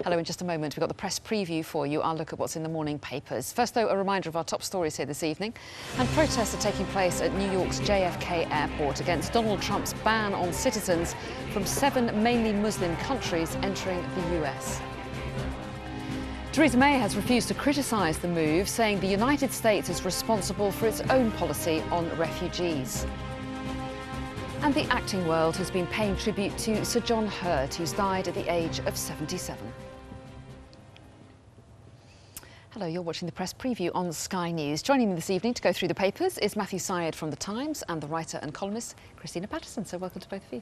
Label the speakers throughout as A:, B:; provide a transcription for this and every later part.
A: Hello, in just a moment, we've got the press preview for you. I'll look at what's in the morning papers. First, though, a reminder of our top stories here this evening. And protests are taking place at New York's JFK Airport against Donald Trump's ban on citizens from 7 mainly Muslim countries entering the US. Theresa May has refused to criticise the move, saying the United States is responsible for its own policy on refugees. And the acting world has been paying tribute to Sir John Hurt, who's died at the age of 77. Hello, you're watching the press preview on Sky News. Joining me this evening to go through the papers is Matthew Syed from The Times and the writer and columnist Christina Patterson. So welcome to both of you.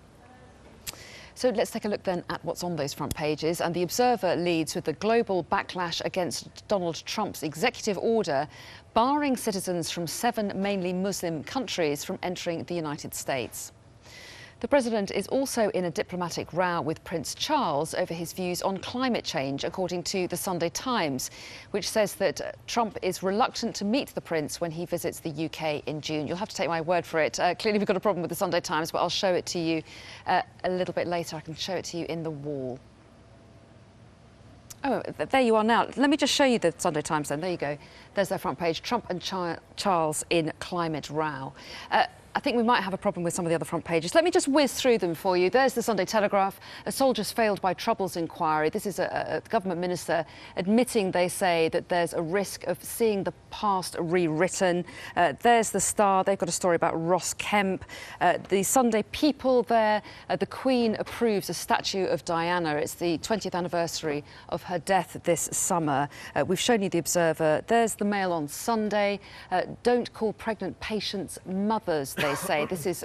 A: So let's take a look then at what's on those front pages. And The Observer leads with the global backlash against Donald Trump's executive order barring citizens from 7 mainly Muslim countries from entering the United States. The president is also in a diplomatic row with Prince Charles over his views on climate change, according to the Sunday Times, which says that Trump is reluctant to meet the prince when he visits the UK in June. You'll have to take my word for it. Clearly, we've got a problem with the Sunday Times, but I'll show it to you a little bit later. I can show it to you in the wall. Oh, there you are now. Let me just show you the Sunday Times then. There you go. There's their front page. Trump and Charles in climate row. I think we might have a problem with some of the other front pages. Let me just whiz through them for you. There's the Sunday Telegraph, a soldier's failed by Troubles inquiry. This is a government minister admitting, they say, that there's a risk of seeing the past rewritten. There's the Star. They've got a story about Ross Kemp. The Sunday People there. The Queen approves a statue of Diana. It's the 20th anniversary of her death this summer. We've shown you The Observer. There's the Mail on Sunday. Don't call pregnant patients mothers, they say. This is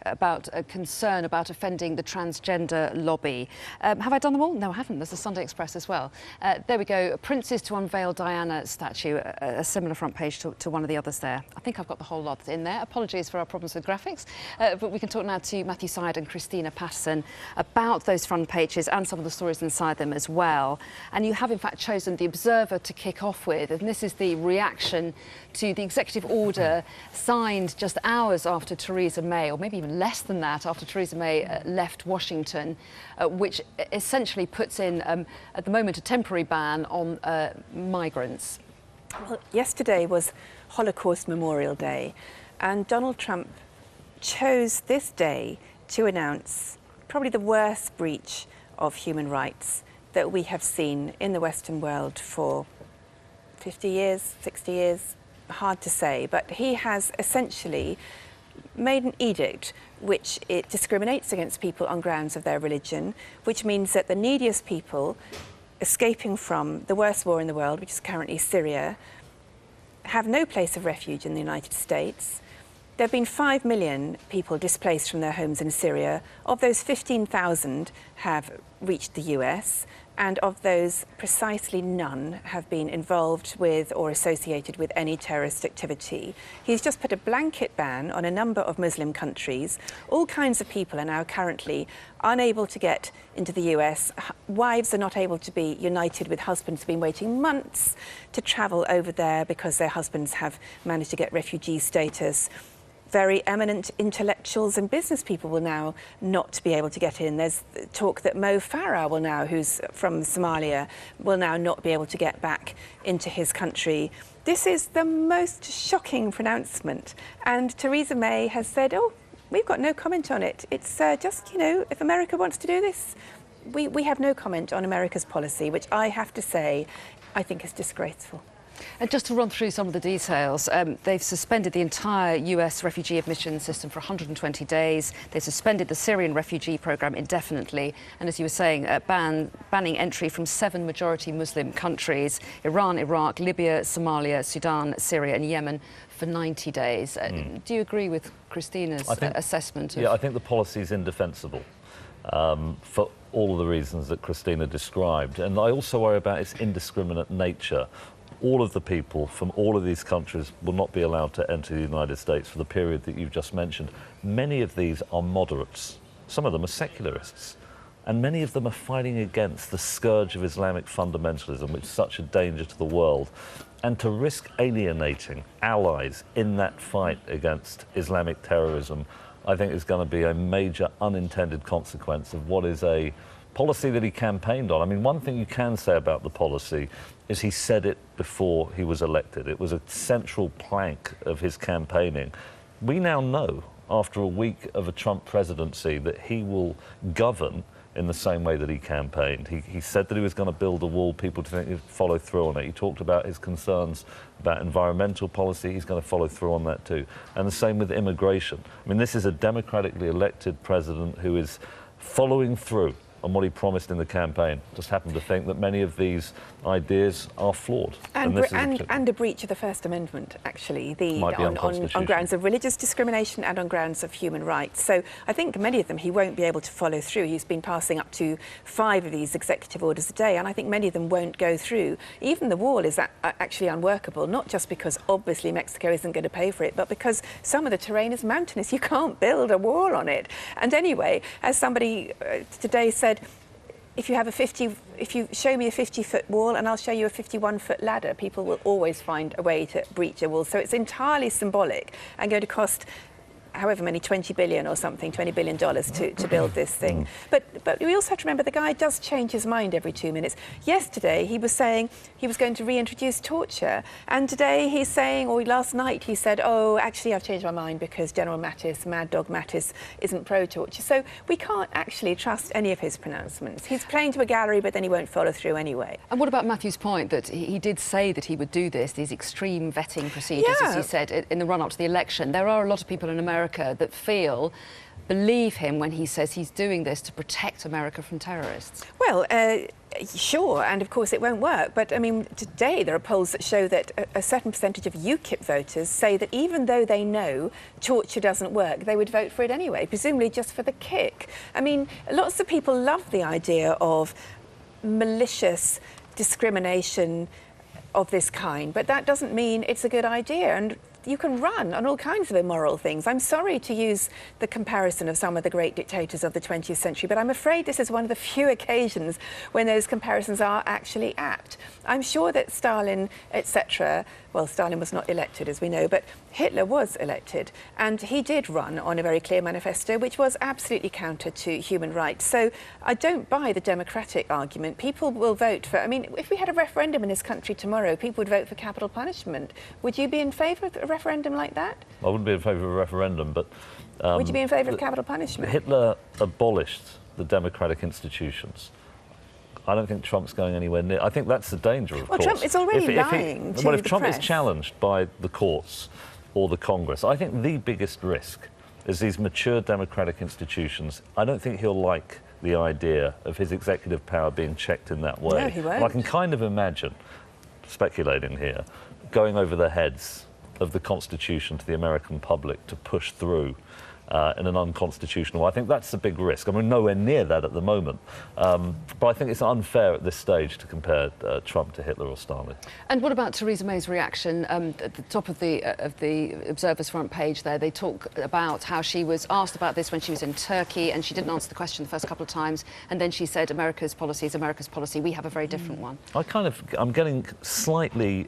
A: about a concern about offending the transgender lobby. Have I done them all? No, I haven't. There's the Sunday Express as well. There we go. Princes to unveil Diana statue, a similar front page to one of the others there. I think I've got the whole lot in there. Apologies for our problems with graphics. But we can talk now to Matthew Syed and Christina Patterson about those front pages and some of the stories inside them as well. And you have, in fact, chosen The Observer to kick off with. And this is the reaction to the executive order signed just hours after Theresa May, or maybe even less than that, after Theresa May left Washington, which essentially puts in, at the moment, a temporary ban on migrants.
B: Well, yesterday was Holocaust Memorial Day, and Donald Trump chose this day to announce probably the worst breach of human rights that we have seen in the Western world for 50 years, 60 years, hard to say, but he has essentially made an edict which it discriminates against people on grounds of their religion, which means that the neediest people escaping from the worst war in the world, which is currently Syria, have no place of refuge in the United States. There have been 5 million people displaced from their homes in Syria. Of those, 15,000 have reached the US, and of those, precisely none have been involved with or associated with any terrorist activity. He's just put a blanket ban on a number of Muslim countries. All kinds of people are now currently unable to get into the US. Wives are not able to be united with husbands who've been waiting months to travel over there because their husbands have managed to get refugee status. Very eminent intellectuals and business people will now not be able to get in. There's talk that Mo Farah will now, who's from Somalia, will now not be able to get back into his country. This is the most shocking pronouncement. And Theresa May has said, oh, we've got no comment on it. It's just, you know, if America wants to do this, we have no comment on America's policy, which I have to say, I think is disgraceful.
A: And just to run through some of the details, they've suspended the entire US refugee admission system for 120 days. They've suspended the Syrian refugee programme indefinitely. And as you were saying, banning entry from 7 majority Muslim countries: Iran, Iraq, Libya, Somalia, Sudan, Syria and Yemen for 90 days. Do you agree with Christina's assessment?
C: Yeah, I think the policy is indefensible for all of the reasons that Christina described. And I also worry about its indiscriminate nature. All of the people from all of these countries will not be allowed to enter the United States for the period that you've just mentioned. Many of these are moderates. Some of them are secularists. And many of them are fighting against the scourge of Islamic fundamentalism, which is such a danger to the world. And to risk alienating allies in that fight against Islamic terrorism, I think is going to be a major unintended consequence of what is a policy that he campaigned on. I mean, one thing you can say about the policy is he said it before he was elected. It was a central plank of his campaigning. We now know, after a week of a Trump presidency, that he will govern in the same way that he campaigned. He said that he was going to build a wall. People didn't think he'd follow through on it. He talked about his concerns about environmental policy. He's going to follow through on that too. And the same with immigration. I mean, this is a democratically elected president who is following through on what he promised in the campaign. Just happen to think that many of these ideas are flawed.
B: And a breach of the First Amendment, actually, on grounds of religious discrimination and on grounds of human rights. So I think many of them he won't be able to follow through. He's been passing up to 5 of these executive orders a day, and I think many of them won't go through. Even the wall is actually unworkable, not just because obviously Mexico isn't going to pay for it, but because some of the terrain is mountainous. You can't build a wall on it. And anyway, as somebody today said, if you show me a 50-foot wall and I'll show you a 51-foot ladder, people will always find a way to breach a wall. So it's entirely symbolic and going to cost however many, $20 billion or something, $20 billion to build this thing. But we also have to remember the guy does change his mind every 2 minutes. Yesterday he was saying he was going to reintroduce torture, and today he's saying, or last night he said, oh, actually I've changed my mind because General Mattis, Mad Dog Mattis, isn't pro-torture. So we can't actually trust any of his pronouncements. He's playing to a gallery, but then he won't follow through anyway.
A: And what about Matthew's point that he did say that he would do this, these extreme vetting procedures, as he said, in the run-up to the election? There are a lot of people in America that believe him when he says he's doing this to protect America from terrorists.
B: Well, sure, and of course it won't work. But I mean, today there are polls that show that a certain percentage of UKIP voters say that even though they know torture doesn't work, they would vote for it anyway, presumably just for the kick. I mean, lots of people love the idea of malicious discrimination of this kind, but that doesn't mean it's a good idea. And you can run on all kinds of immoral things. I'm sorry to use the comparison of some of the great dictators of the 20th century, but I'm afraid this is one of the few occasions when those comparisons are actually apt. I'm sure that Stalin, etc., well, Stalin was not elected, as we know, but Hitler was elected, and he did run on a very clear manifesto, which was absolutely counter to human rights. So I don't buy the democratic argument. People will vote for, I mean, if we had a referendum in this country tomorrow, people would vote for capital punishment. Would you be in favour of a referendum like that?
C: I wouldn't be in favour of a referendum, but...
B: would you be in favour of capital punishment?
C: Hitler abolished the democratic institutions. I don't think Trump's going anywhere near. I think that's the danger, of course.
B: Trump is already lying to the
C: if Trump
B: press
C: is challenged by the courts or the Congress, I think the biggest risk is these mature democratic institutions. I don't think he'll like the idea of his executive power being checked in that way.
B: No, he won't.
C: And I can kind of imagine, speculating here, going over the heads of the Constitution to the American public to push through in an unconstitutional way. I think that's the big risk. I mean, nowhere near that at the moment. But I think it's unfair at this stage to compare Trump to Hitler or Stalin.
A: And what about Theresa May's reaction? At the top of the Observer's front page there, they talk about how she was asked about this when she was in Turkey, and she didn't answer the question the first couple of times, and then she said, America's policy is America's policy. We have a very different one.
C: I'm getting slightly...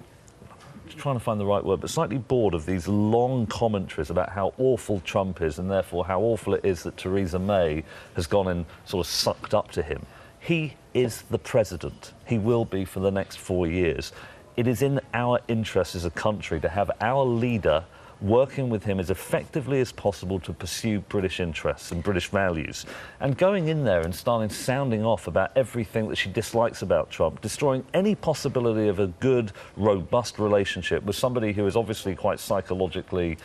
C: trying to find the right word, but slightly bored of these long commentaries about how awful Trump is and therefore how awful it is that Theresa May has gone and sort of sucked up to him. He is the president. He will be for the next 4 years. It is in our interest as a country to have our leader working with him as effectively as possible to pursue British interests and British values. And going in there and starting sounding off about everything that she dislikes about Trump, destroying any possibility of a good, robust relationship with somebody who is obviously quite psychologically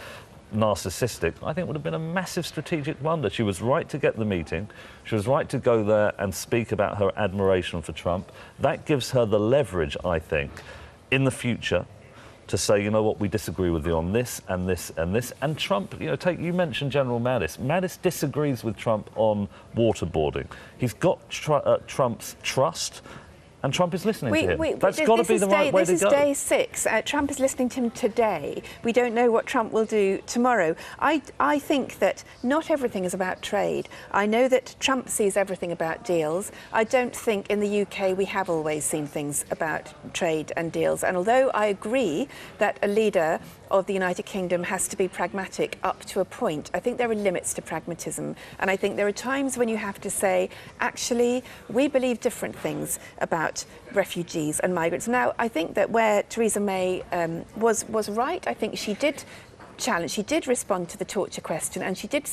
C: narcissistic, I think would have been a massive strategic blunder. She was right to get the meeting. She was right to go there and speak about her admiration for Trump. That gives her the leverage, I think, in the future to say, you know what, we disagree with you on this and this and this. And Trump, you mentioned General Mattis. Mattis disagrees with Trump on waterboarding. He's got Trump's trust And Trump is listening to him.
B: That's
C: got to be the right way to go.
B: This is day 6. Trump is listening to him today. We don't know what Trump will do tomorrow. I think that not everything is about trade. I know that Trump sees everything about deals. I don't think in the UK we have always seen things about trade and deals. And although I agree that a leader of the United Kingdom has to be pragmatic up to a point, I think there are limits to pragmatism. And I think there are times when you have to say, actually, we believe different things about refugees and migrants. Now, I think that where Theresa May was right, I think she did challenge, she did respond to the torture question, and she did,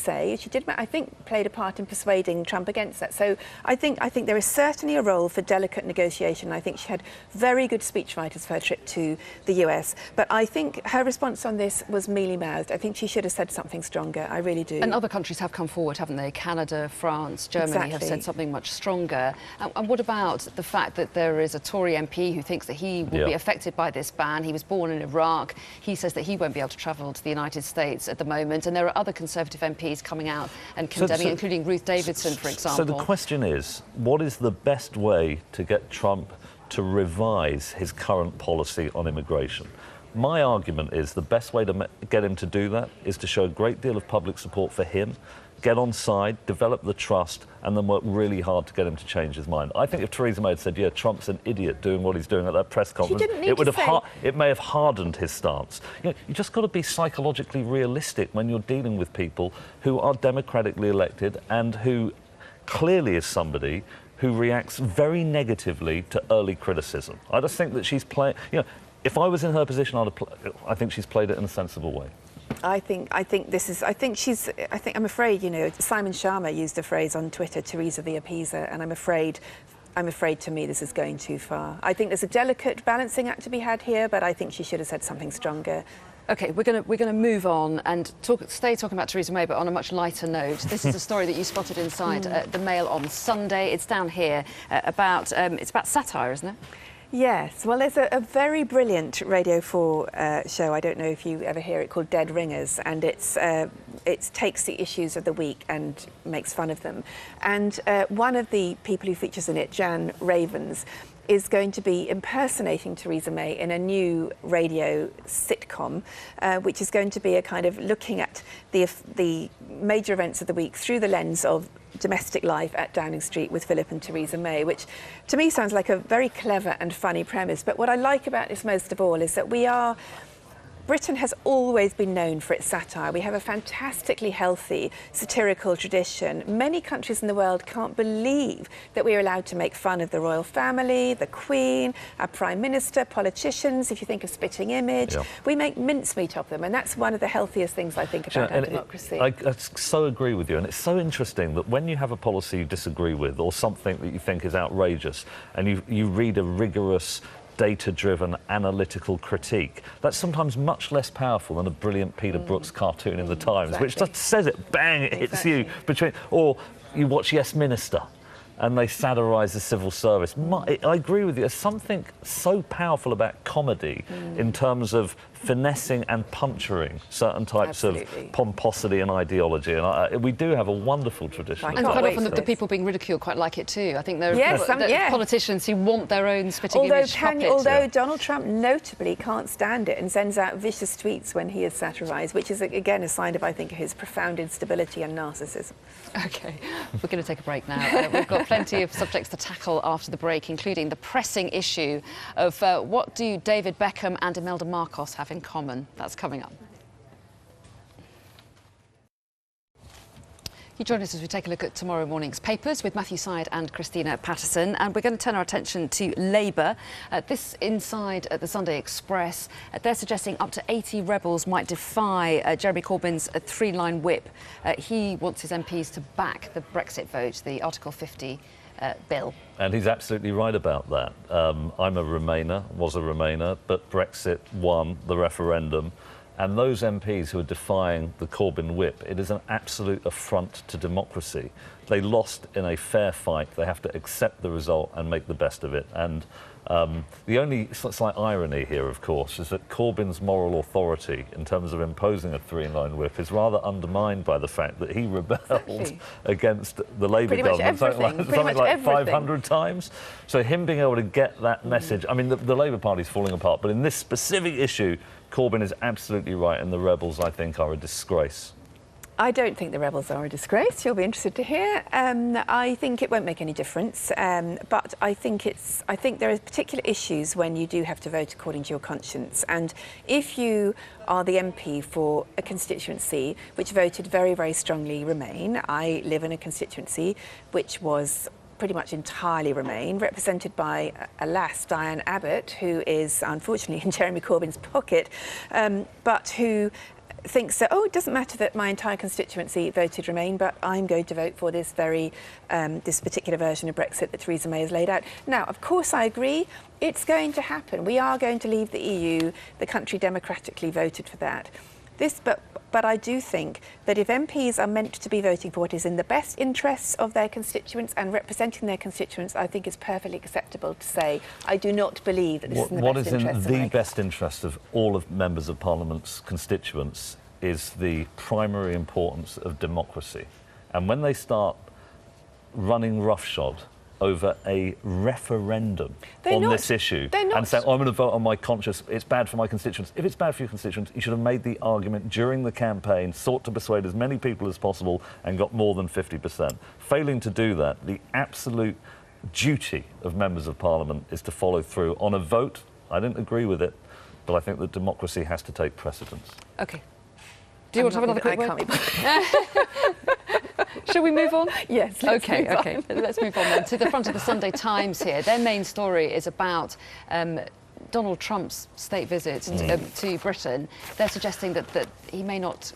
B: I think, played a part in persuading Trump against that. So I think there is certainly a role for delicate negotiation. I think she had very good speechwriters for her trip to the US, but I think her response on this was mealy-mouthed. I think she should have said something stronger. I really do.
A: And other countries have come forward, haven't they? Canada, France, Germany have said something much stronger. And what about the fact that there is a Tory MP who thinks that he will be affected by this ban? He was born in Iraq. He says that he won't be able to travel to the United States at the moment, and there are other Conservative MPs coming out and condemning, including Ruth Davidson, for example.
C: So the question is, what is the best way to get Trump to revise his current policy on immigration? My argument is the best way to get him to do that is to show a great deal of public support for him, get on side, develop the trust, and then work really hard to get him to change his mind. I think if Theresa May had said, yeah, Trump's an idiot doing what he's doing at that press conference, it may have hardened his stance. You just got to be psychologically realistic when you're dealing with people who are democratically elected and who clearly is somebody who reacts very negatively to early criticism. I just think that she's playing, if I was in her position, I think she's played it in a sensible way.
B: I'm afraid, Simon Sharma used a phrase on Twitter, Theresa the Appeaser, and I'm afraid to me this is going too far. I think there's a delicate balancing act to be had here, but I think she should have said something stronger.
A: OK, we're going to move on and stay talking about Theresa May, but on a much lighter note. This is a story that you spotted inside the Mail on Sunday. It's down here it's about satire, isn't it?
B: Yes, well, there's a very brilliant Radio 4 show, I don't know if you ever hear it, called Dead Ringers, and it takes the issues of the week and makes fun of them. And one of the people who features in it, Jan Ravens, is going to be impersonating Theresa May in a new radio sitcom, which is going to be a kind of looking at the major events of the week through the lens of domestic life at Downing Street with Philip and Theresa May, which to me sounds like a very clever and funny premise. But what I like about this most of all is that Britain has always been known for its satire. We have a fantastically healthy satirical tradition. Many countries in the world can't believe that we're allowed to make fun of the royal family, the Queen, our Prime Minister, politicians. If you think of Spitting Image, we make mincemeat of them, and that's one of the healthiest things I think about our democracy.
C: I so agree with you, and it's so interesting that when you have a policy you disagree with or something that you think is outrageous, and you read a rigorous data-driven, analytical critique. That's sometimes much less powerful than a brilliant Peter Brooks cartoon in the Times, which just says it, bang, it hits you between. Or you watch Yes Minister, and they satirise the civil service. I agree with you. There's something so powerful about comedy in terms of finessing and puncturing certain types of pomposity and ideology. And we do have a wonderful tradition.
A: And quite often the people being ridiculed quite like it too. I think there are politicians who want their own Spitting Image puppet.
B: Although Donald Trump notably can't stand it and sends out vicious tweets when he is satirised, which is, again, a sign of, I think, his profound instability and narcissism.
A: OK, we're going to take a break now. We've got plenty of subjects to tackle after the break, including the pressing issue of what do David Beckham and Imelda Marcos have in common. That's coming up. You join us as we take a look at tomorrow morning's papers with Matthew Syed and Christina Patterson, and we're going to turn our attention to Labour. This inside the Sunday Express, they're suggesting up to 80 rebels might defy Jeremy Corbyn's three-line whip. He wants his MPs to back the Brexit vote, the Article 50 bill.
C: And he's absolutely right about that. I'm a Remainer, was a Remainer, but Brexit won the referendum. And those MPs who are defying the Corbyn whip, it is an absolute affront to democracy they lost in a fair fight. They have to accept the result and make the best of it. And the only slight irony here, of course, is that Corbyn's moral authority in terms of imposing a 3-in-1 whip is rather undermined by the fact that he rebelled against the Labour government something like 500 times. So him being able to get that message, I mean, the Labour Party's falling apart, but in this specific issue, Corbyn is absolutely right, and the rebels, I think, are a disgrace.
B: I don't think the rebels are a disgrace. You'll be interested to hear. I think it won't make any difference, but I think there are particular issues when you do have to vote according to your conscience. And if you are the MP for a constituency which voted very, very strongly Remain, I live in a constituency which was pretty much entirely Remain, represented by, alas, Diane Abbott, who is unfortunately in Jeremy Corbyn's pocket, but who thinks that, oh, it doesn't matter that my entire constituency voted Remain, but I'm going to vote for this this particular version of Brexit that Theresa May has laid out. Now, of course, I agree, it's going to happen. We are going to leave the EU. The country democratically voted for that. But I do think that if MPs are meant to be voting for what is in the best interests of their constituents and representing their constituents, I think it's perfectly acceptable to say, I do not believe that this is in the best interest of
C: What is in the best interest of all of members of Parliament's constituents is the primary importance of democracy. And when they start running roughshod over a referendum this issue and say, oh, I'm going to vote on my conscience, it's bad for my constituents. If it's bad for your constituents, you should have made the argument during the campaign, sought to persuade as many people as possible and got more than 50%. Failing to do that, the absolute duty of members of Parliament is to follow through on a vote. I didn't agree with it, but I think that democracy has to take precedence.
A: OK. Do you want to have another quick word? Shall we move on?
B: Yes, let's move on.
A: OK. Let's move on then to the front of the Sunday Times here. Their main story is about Donald Trump's state visit to Britain. They're suggesting that he may not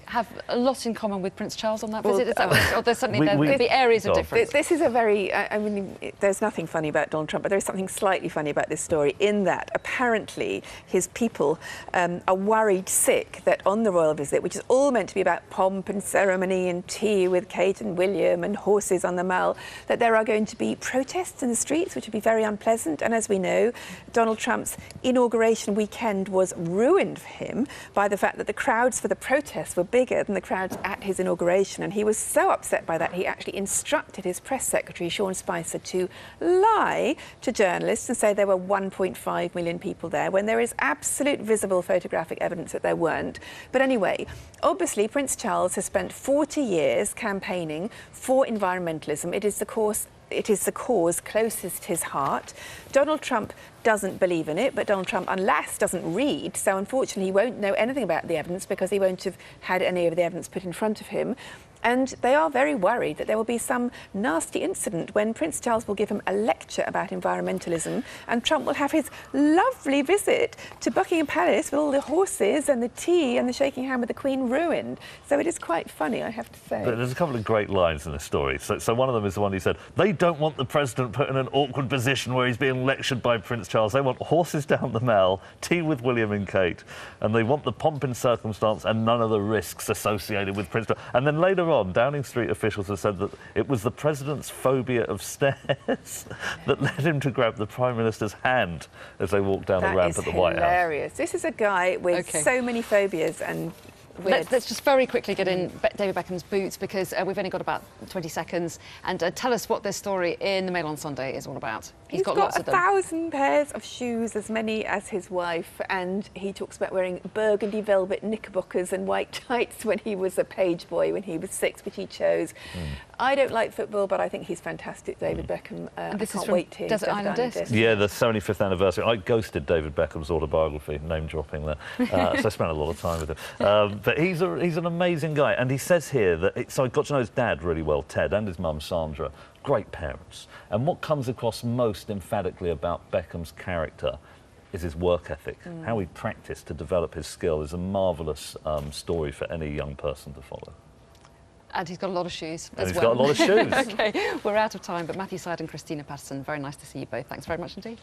A: have a lot in common with Prince Charles on that visit? Is that what, or there's something there could be areas of difference?
B: This is a very, I mean, there's nothing funny about Donald Trump, but there is something slightly funny about this story in that apparently his people are worried sick that on the royal visit, which is all meant to be about pomp and ceremony and tea with Kate and William and horses on the Mall, that there are going to be protests in the streets, which would be very unpleasant. And as we know, Donald Trump's inauguration weekend was ruined for him by the fact that the crowds for the protests were bigger than the crowds at his inauguration, and he was so upset by that he actually instructed his press secretary Sean Spicer to lie to journalists and say there were 1.5 million people there when there is absolute visible photographic evidence that there weren't. But anyway, obviously Prince Charles has spent 40 years campaigning for environmentalism. It is the cause closest to his heart. Donald Trump doesn't believe in it, but Donald Trump, alas, doesn't read, so unfortunately he won't know anything about the evidence because he won't have had any of the evidence put in front of him. And they are very worried that there will be some nasty incident when Prince Charles will give him a lecture about environmentalism and Trump will have his lovely visit to Buckingham Palace with all the horses and the tea and the shaking hand with the Queen ruined. So it is quite funny, I have to say.
C: But there's a couple of great lines in the story. So one of them is the one he said, they don't want the president put in an awkward position where he's being lectured by Prince Charles. They want horses down the Mall, tea with William and Kate, and they want the pomp and circumstance and none of the risks associated with Prince Charles. And then later on, Downing Street officials have said that it was the president's phobia of stairs that led him to grab the Prime Minister's hand as they walked down the ramp at the White House.
B: That is hilarious. This is a guy with so many phobias and
A: Let's just very quickly get in David Beckham's boots because we've only got about 20 seconds. And tell us what this story in the Mail on Sunday is all about.
B: He's got
A: lots of them.
B: 1,000 pairs of shoes, as many as his wife, and he talks about wearing burgundy velvet knickerbockers and white tights when he was a page boy when he was 6, which he chose. I don't like football, but I think he's fantastic, David Beckham.
A: And this
B: I
A: is
B: can't
A: from
B: wait to hear
A: Desert Island Discs.
C: Yeah, the 75th anniversary. I ghosted David Beckham's autobiography, name dropping there. So I spent a lot of time with him. But he's an amazing guy, and he says here that so I got to know his dad really well, Ted, and his mum Sandra. Great parents. And what comes across most emphatically about Beckham's character is his work ethic. How he practiced to develop his skill is a marvellous story for any young person to follow.
A: And he's got a lot of shoes
C: And
A: as
C: he's
A: well.
C: got a lot of shoes.
A: OK, we're out of time, but Matthew Syed and Christina Patterson, very nice to see you both. Thanks very much indeed.